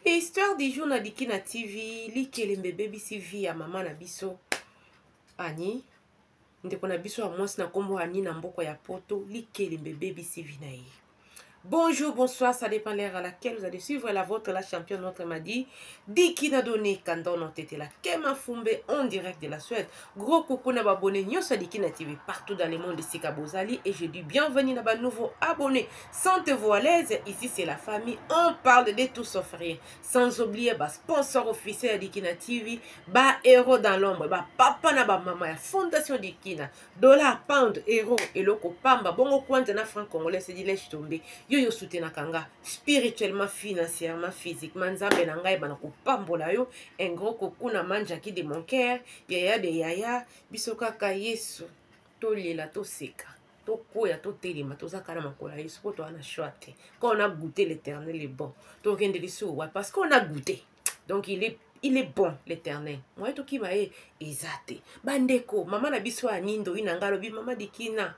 Histoire du jour na diki na TV, likelembe baby CV ya mama na biso Ani ndeko na biso ya mwasi na kombo Ani na mboko ya poto likelembe baby CV na ye. Bonjour, bonsoir, ça dépend l'heure à laquelle vous allez suivre la vôtre, la championne, notre Madi. Diki na donné Kandon Notete la Kema Fumbe en direct de la Suède. Gros coucou na abonné Nyosa Diki na TV partout dans le monde de Sika Bozali. Et je dis bienvenue na ba nouveau abonné. Sentez-vous à l'aise, ici c'est la famille, on parle de tout sauf rien. Sans oublier ba sponsor officiel Diki na TV, ba héros dans l'ombre, ba papa na ba maman, fondation Diki na dollar, pound, euro, et loko pamba, bongo kwante na franc congolais, c'est dit lèche tombé. Yo soutena kanga spirituellement, financièrement, physiquement, nzambe na ngai bana kopambola yo un gros coucou na manjaki de mon cœur yaya de yaya biso kaka Yesu tolela toseka tokoya totelema tozaka na makola Yesu po to ana choite quand on a goûté l'Éternel est bon to kende liso wa parce qu'on a goûté donc il est bon l'Éternel moi to ki maye ezate bandeko mama na biso anindo inanga lobi mama dikina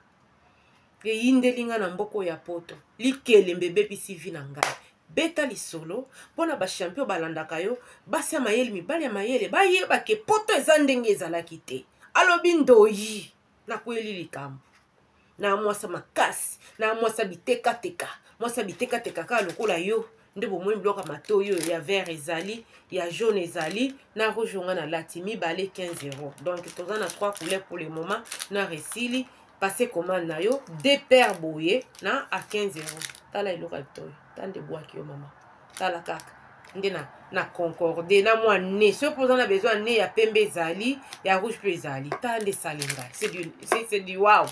yindelinga na mboko ya poto likelembe baby CV na ngai beta lisolo pona ba champion balandaka yo basi ya mayele mibali ya mayele bayeba ke poto eza ndenge ezalaki te alobi ndoyi na kweli likambo na mwasa makasi na mwasa bitekateka mwasa bitekateka ka lokola yo nde bomoni biloko matoyo ya vert ezali ya jaune ezali na rouge nga na lati mibale 15 €. Donc toza na 3 couleurs pour le moment na resili. Passez commande na yo, deux paires boye na à 15 €. Tala iloka toy, tande bois ki yo maman. Tala kaka. Nde na concorde na moi né. Si vous avez besoin né ya pembe zali, ya rouge pe zali. Tande salinga. C'est du wow.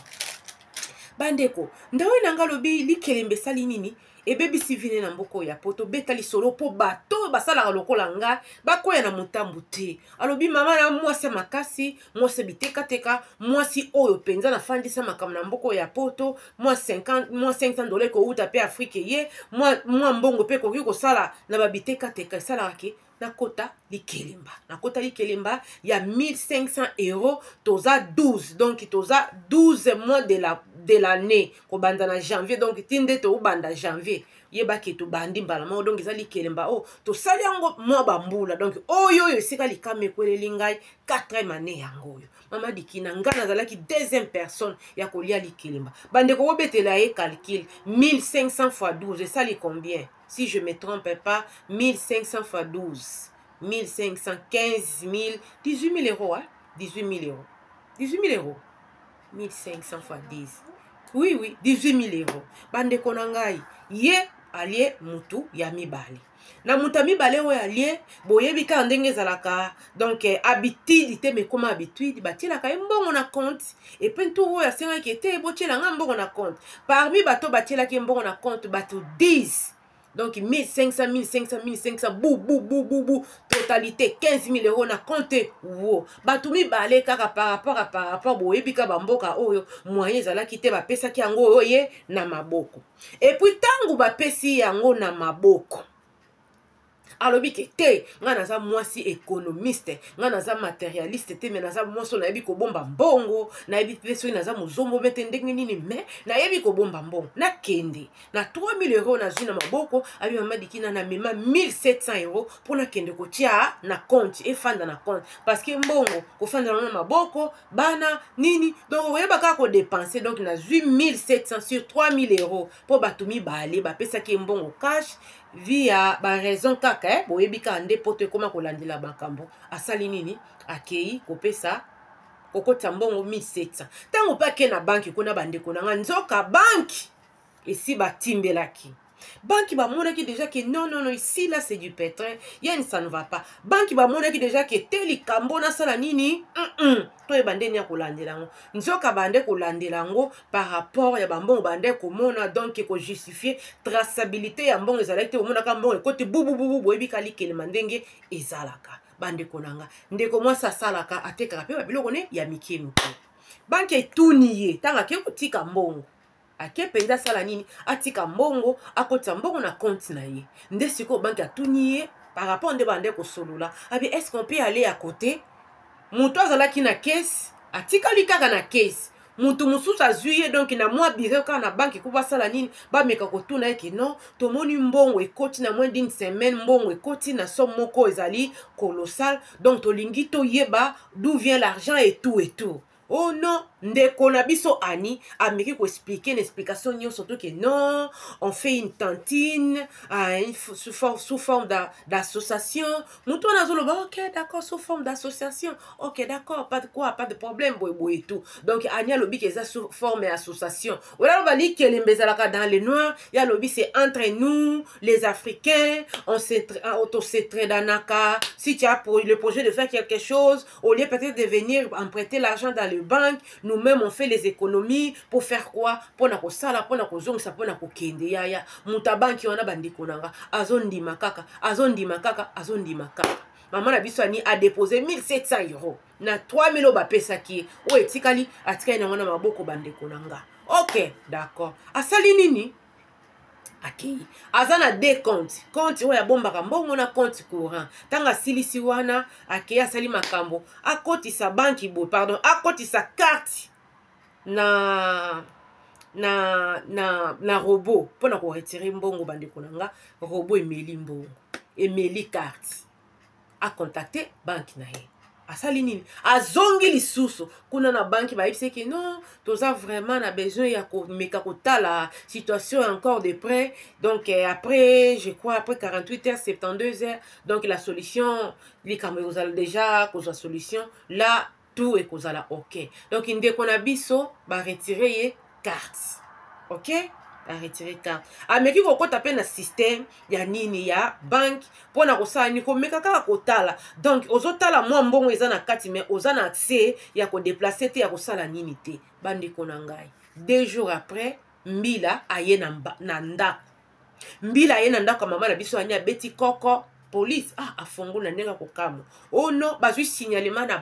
Bandeko, ndawe nanga lobi likelembe sali nini? Et baby CV na mboko ya poto beta lisolo po bato basala lokola nga bakoya na mutambu te alobi mama na mwasi makasi mwasi bitekateka mwasi oyo penza na fandisa makam na mboko ya poto moi 500 $ ko uta pe Afrique ye moi mbongo pe ko sala na babitekateka sala ke na kota likelemba ya 1500 € toza 12 donc toza 12 mois de l'année ko banda na janvier donc tinde to banda janvier yeba ke to bandi mbala mo donc ezali kelemba oh to sali yango mwa bambula donc oyo esika likame kweleli ngai 4e année yango yo mama dikina ngana zalaki deuxième personne ya kolia likelemba bande ko betela ye calcul 1500 x 12 esali combien si je me trompe pas 1500 x 12 1500 15 000 18 000 €, hein? 18 000 €. 18 000 €. 1500 x 10. Oui, 18 000 €. Bande konangai, ye alie mutu ya mibali. Na muta mibale o alie, boyebi ka ndenge zalaka. Donc habitude te me koma habitude, batila ka mbongo na compte. Et puis tout o ya senga ki te botila nga mbongo na compte. Parmi bato batila ki mbongo na compte bato 10. Donc 1500, 1500, 1500, bou, totalité 15 000 € na compte. Wow. Batumi bale kaka par rapport boyebi ka bamboka oyo moyen zala kite ba pesa ki yango oye na maboko. Et puis tangu ba pesi yango na maboko. Alobi ke te nga naza mwasi économiste nga naza matérialiste te mais naza mwasi na yebi ko bomba mbongo na yebi peso naza muzombo bete ndenge nini mais na yebi ko bomba mbongo na kende na 3 000 € na zuna maboko abi mama dikina na mema 1700 € pour na kende ko tia na compte et fanda na compte parce que mbongo ko fanda na maboko bana nini donc oyeba ka ko dépenser donc na 1700 sur 3 000 € pour batumi bale ba pesa ki mbongo cash via ba raison kaka boyebi ka nde poto ekoma kolandela bakambo asali nini akei kopesa kokota mbongo 1700 tango pa ke na banki kuna bandeko na nga nzoka banki esi batimbelaki banki bamonaki déjà que non ici là c'est du pétrin yen ça ne va pas banki bamonaki déjà que teli kambo na sala nini to e bande nya kolandela ngo nzoka bande kolandela ngo par rapport ya bambongo bande komona donc ko justifier traçabilité ya mbongo ezalaki te omona ka mbongo ekote bubu boyebi kali kelema ndenge ezalaka bande konanga ndeko mwa sasalaka atekaka pe babiloko ne ya mike banki etuniye tanga ke kotika mbongo ake penza sala nini atika mbongo akota mbongo na compte na ye nde siko banki atuniye par rapport nde bande ko solola abi est-ce qu'on peut aller à côté muto azalaki na caisse atika likaka na caisse mutu mususu azwi donc na mwa biro kaka na banki ko basala nini bameka kotuna eke non tomoni mbongo ekoti na moins d'une semaine mbongo ekoti na somme moko ezali colossal donc tolingi toyeba d'où vient l'argent et tout. Oh non, ndeko na biso Annie ameki ko expliquer une explication nyonso to que non, on fait une tantine sous forme d'association. Mouton nazolo ba OK, d'accord, sous forme d'association. OK, d'accord, pas de quoi, pas de problème boy et tout. Donc Annie a lobby que ça sous forme d'association. Voilà on va dire que les mbezalaka dans les noirs, il y a lobby c'est entre nous les Africains, on s'entraide danaka. Si tu as pour le projet de faire quelque chose, au lieu peut-être de venir emprunter l'argent dans le banque, nous-mêmes on fait les économies pour faire quoi? Pour na kosala, pour na kozongisa, pour na kokende yaya. Muta banki wana bandeko nanga, azondi makaka. Maman na biso ani a déposé 1700 € na 3000 € bapesaki. O etikali atikali na wana maboko bandeko nanga. OK, d'accord. Asali nini? Aki azana deux comptes oya bombaka mbongo na compte courant tanga silisi wana aki asali makambo akotisa banki bo pardon akotisa carte na robot pona ko retirer mbongo bandeko nanga robot emeli mbongo emeli carte a contacter banki na ye asali nini azongi lisusu kuna na banki ba yebise que non toza vraiment na besoin ya ko meka kotala situation encore de près donc après je crois après 48 heures 72 heures donc la solution li kamwe kozala déjà kozwa solution là tout est kozala OK donc ndeko na biso ba retirer ye carte OK a retirer carte ameki kokota pe na système ya nini ya bank pona kosala ni komeka kaka kotala donc ozotala mwa mbongo eza na kati mais oza na accès ya ko déplacer te ya kosala nini te bandeko na ngai 2 jours après mbila aye na ndako mbila aye na ndako mama na biso anya beti koko police afongola ndenga kokamo oh non bazwi signalement na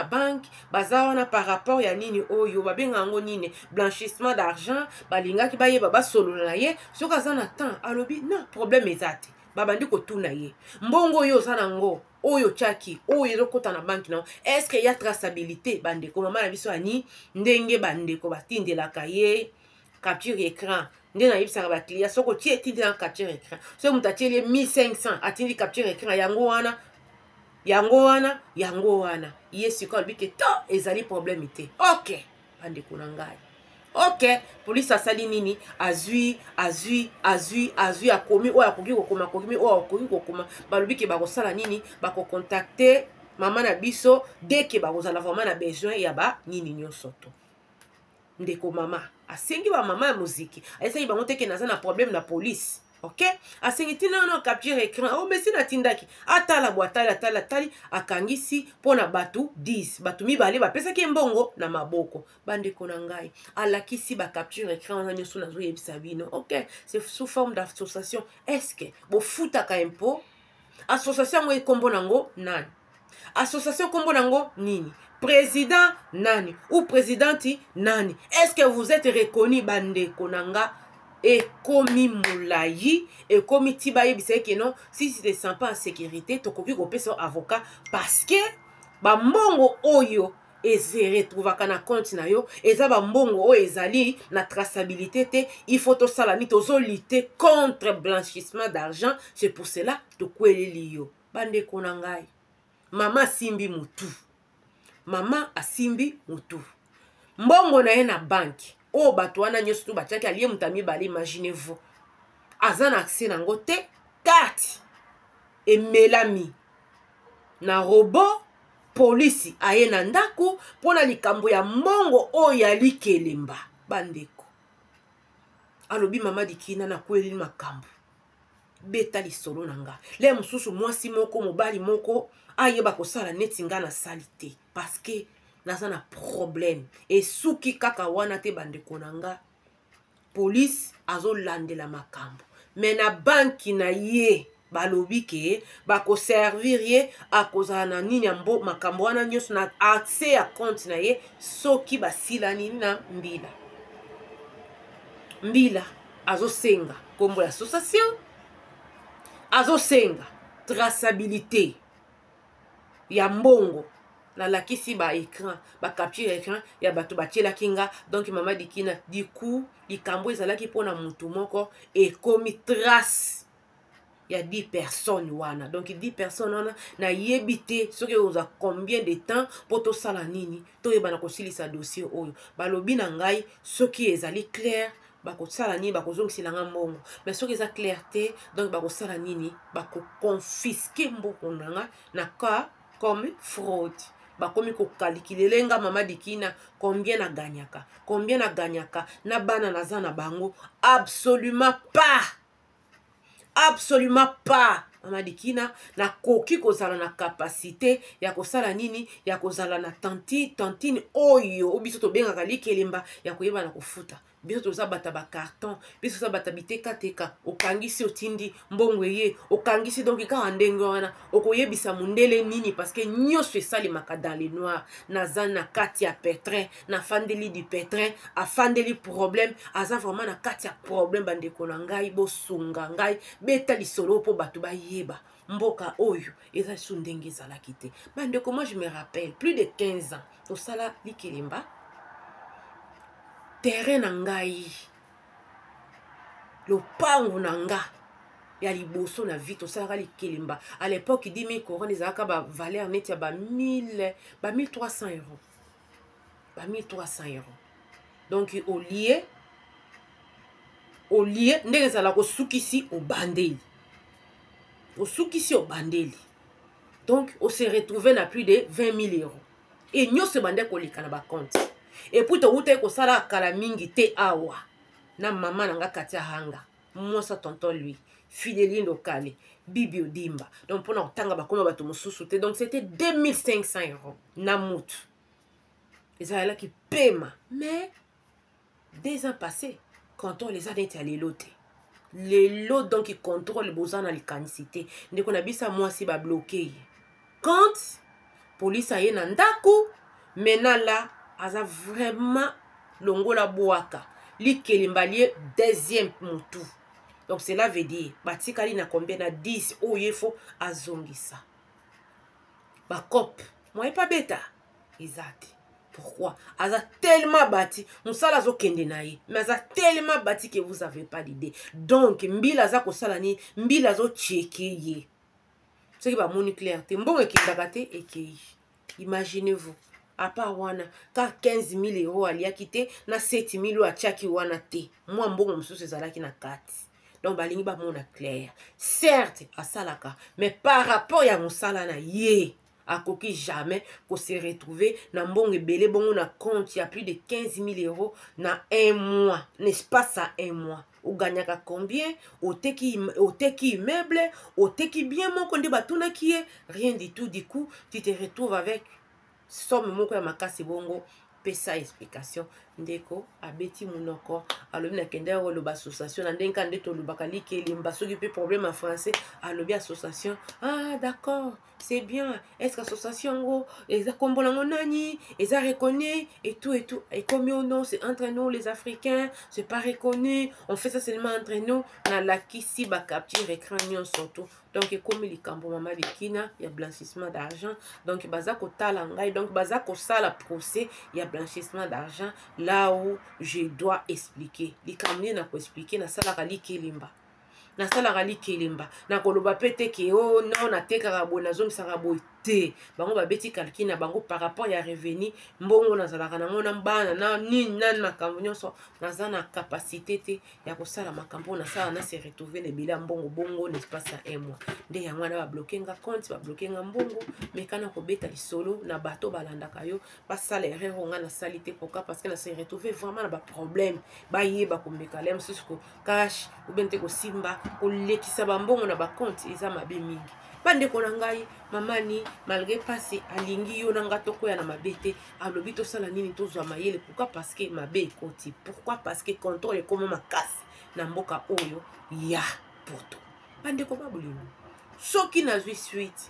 banque baza wana par rapport ya nini oyo babenga ngo nini blanchissement d'argent balingaki bayeba basolola na ye soki aza na temps alobi non problème ezate babandi kotuna ye mbongo oyo oza nango oyo chaki oyo ezokota na banki na est-ce qu'il y a traçabilité bandeko mama na biso ani ndenge bandeko batindelaka ye capture écran ndena yebisaka ba client soko tie tindi na capture écran so mutatieli 1500 atindi capture écran yango wana yesi ko albike to ezali problème te OK bandeko na ngai OK police asali nini azui akomi oya koki kokoma balobike bakosala nini bako contacter mama na biso dès que bakozala vraiment na besoin ya ba nini nyonso to ndeko mama asengi ba mama ya muziki asengi bango teke naza na problème na police OK asengi tina no capture écran o mesi na tindaki atala boatala tali akangisi pona batu 10 batu mibale bapesa ki mbongo na maboko bandeko na ngai alakisi ba capture écran na nyoso nazo yebisa bino OK c'est sous forme d'association est-ce que bo futa ka impôt association ngo ekombo nango nani association kombo nango nini président nani ou présidenti nani est-ce que vous êtes reconnu bandeko nanga et komi moulayi et komi tibaye biseke non si tu te sens pas en sécurité to koki kopesa avocat parce que ba mbongo oyo eze retrouvaka na compte na yo eza ba mbongo oyo ezali na traçabilité te il faut to sala ni tozo lutter contre blanchissement d'argent c'est pour cela to kweleli yo bandeko nanga mama simbi mutu mama asimbi mutu mbongo na ye na banki o bato wana nyoso tu batiaki alie mutami bale imaginez-vous aza na accès nango te carte emelami na robot polisi aye na ndako mpona likambo ya mbongo oyo yali kelemba bandeko alobi mama dikina na kweli makambo beta lisolo nanga le mususu mwasi moko mobali moko ayeba kosala neti nga na salite parce que naza na problème et suki kaka wana te bandeko nanga police azolandela makambo mais na banki na ye balobi ke bako servir ye akozala na nini ya makambo wana nyonso na accès ya compte na ye soki basilani na mbila azosenga kombo ya association azosenga traçabilité ya mbongo nalakisi ba écran ba capture écran ya bato batielaki nga donc mama dikina du coup likambo ezalaki mpona mutu moko ekomi trace ya 10 personnes wana donc 10 personnes wana nayebi te soki oza combien de temps mpo tosala nini toyebana kosilisa dossier oyo balobi na ngai soki ezali clair bakosala nini bakozongisela nga mbongo mais soki eza clair te donc bakosala nini bakoconfiske mboko na nga na cas comme fraude bakomi kokalikilele nga mama dikina combien naganyaka na bana naza na bango absolument pas mama dikina nakoki kozala na kapasité ya kosala nini ya kozala na tantine oyo biso tobengaka likelemba ya koyeba na kofuta biso toza bata bacarton biso toza bata bitekateka okangisi otindi mbongo eye okangisi donc kaka ndenge wana okoyebisa mundele nini parce que nyonso esalemaka dans le noir naza na kati ya pétrin nafandeli du pétrin afandeli problème aza vraiment na kati ya problème bandeko na ngai bosunga ngai beta lisolo mpo bato bayeba mboka oyo eza lisusu ndenge ezalaki te bandeko. Moi je me rappelle plus de 15 ans tosala likelemba terrain na ngai lopango na nga ya liboso na vie tosalaka likelemba à l'époque 10 000 couronnes ezalaka ba valeur neti ya ba 1300 euros ba 1300 euros donc au lieu ndenge ezala kosukisi obandeli donc on se retrouvé na plus de 20 000 euros et nyonso bande koleka na ba compte et puis tokute kosala kala mingi te awa na mama nanga Katia Hanga mwasa tonton lui Fidéline Lokale Bibi Odimba donc pour n'entendre bakoma bato mosusu te donc c'était 2500 euros na mutu ezala qui paiement mais 2 ans passés quand on les a neti à les lots donc qui contrôlent besoin dans l'ikanicité ndeko na bisa mwasi ba bloqué quand police aye na ndako maintenant là aza vraiment longola boaka likelimbalie deuxième mutu donc cela veut dire batikali na combien na 10 oyefo azongisa bakop moi pas bêta ezati pourquoi aza tellement bâti musala azo kende na ye mais aza tellement bâti que vous avez pas d'idée donc mbila aza kosala ni mbila azo checker ye ce qui va moni clair te mbongo ekendaka te ekei imaginez-vous à part wana ka 15 000 euros aliaki te na 7 000 euros atiaki wana te mwa mbongo mosusu ezalaki na kati donc balingi bamona clair certes asalaka mais par rapport ya mosala na ye akoki jamais ko se retrouver na mbongo ebele bongo na compte ya plus de 15 000 euros na un mois n'est-ce pas ça un mois ou gagnaka combien oteki immeuble oteki bien moko nde batunaki ye rien du tout du coup tu te retrouves avec somme moko ya makasi bongo pesa explication ndeko abeti munoko alobi na kende oloba association na ndenka nde tolobaka likelemba soki pe problème en français alobi association ah d'accord c'est bien est-ce que association ngo eza kombo nango nani eza reconnu et tout et comme au nom c'est entre nous les africains c'est pas reconnu on fait ça seulement entre nous na lakisi ba capture écran nyon surtout donc comme likambo mama likina ya blanchissement d'argent donc baza kotala ngai donc baza kosala procès ya blanchissement d'argent là où je dois expliquer likambo na ko expliquer na sala kali kelimba na koloba pete ke oh non na tekaka bo na zomisa bo te bango babeti calcul na bango par rapport ya revenu mbongo na zalaka na ngona mbana na nini nani makambo nyonso naza na capacité te ya kosala makambo na sala na se retrouver le bilan mbongo bongo l'espace ya un mois nde ya mwana ba bloquer nga compte ba bloquer nga mbongo mekana ko beta lisolo na bato balandaka yo ba sala erreur nga na salité pourquoi parce que na se retrouver vraiment na ba problème ba yeba ko mekala msusu ko cash ou bien te ko simba ko lekisa ba mbongo na ba compte eza mabe mingi bande ko na ngai mamani malgré passé alingi yo na ngato ko ya na mabete alobi to sala nini to zwa mayele pourquoi parce que mabe ekoti pourquoi parce que contrôle comme makasi na mboka oyo ya poto bande ko babulino soki na zwi suite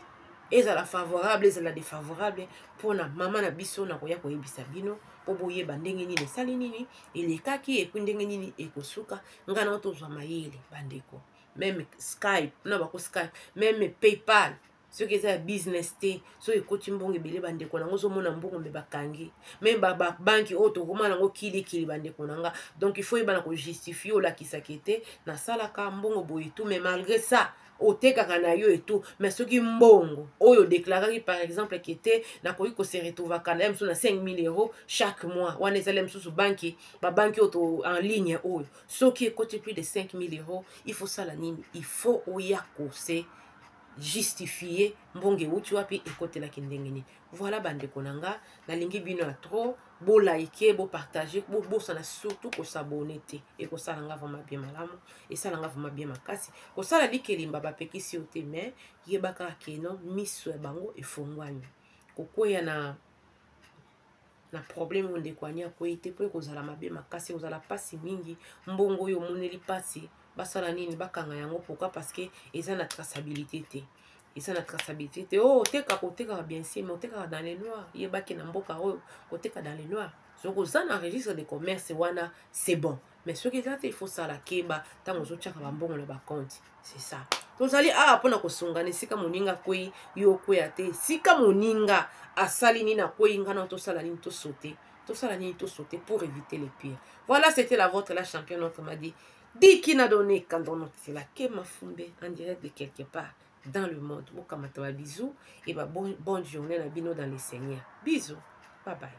ezala favorable ezala défavorable pona mama na biso na koya koyebisa bino po boyeba ndenge nini esali nini elekaki epu ndenge nini ekosuka ngana to zwa mayele bandeko même Skype na bako Skype même PayPal Ce qui est business té so ekoti mbongo ebele bandeko nango ozomona mbongo mbe bakangi même banki oyo tokomana nango kilikili bandeko nanga. Donc il faut yebana kojustifie olakisaka ete nasalaka mbongo boye tout, mais malgré ça otekaka na yo etu, mais soki mbongo oyo déclaraki par exemple kete nakoki kose retrouvaka na mosusu na 5000 € chaque mois wana ezali mosusu banki babanki oyo en ligne oyo soki ekoti plus de 5000 €, il faut sala nini? Il faut oya kose justifier mbonge wuti wapi ekotelaki ndenge nini. Voilà bandeko nanga, nalingi bino ya trop bo like bo partager bo bosana surtout ko s'abonner te et ko sala nga vraiment bien malamu et sala nga vraiment bien makasi ko sala likelimba bapekisi yo te, mais yebaka keno miso ya bango efongwani kokoya na problème ndeko ani akoyi te po ekozala mabe makasi kozala pasi mingi mbongo oyo omoneli pasi basala nini bakanga yango. Pourquoi? Parce que eza na traçabilité te. Eza na traçabilité te. Oh oteka koteka bien sûr, mais oteka dans les noirs. Yebaki na mboka oyo koteka dans les noirs. So koza na registre de commerce wana c'est bon. Mais ce qui est il faut ça la keba tango zo tchaka ba mbongo na ba compte. C'est ça. Tozali pona kosungana sika moninga koi yo koya te. Sika moninga asali ni na koi ngana to sala ni to sauter. To sala ni to sauter pour éviter les pires. Voilà, c'était la vôtre la championne notre m'a dit. Dit qui n'a donné quand on c'est la Kema Fumbe en direct de quelque part dans le monde. Bisous et bonne journée la bino dans les seigneurs. Bisous. Bye bye.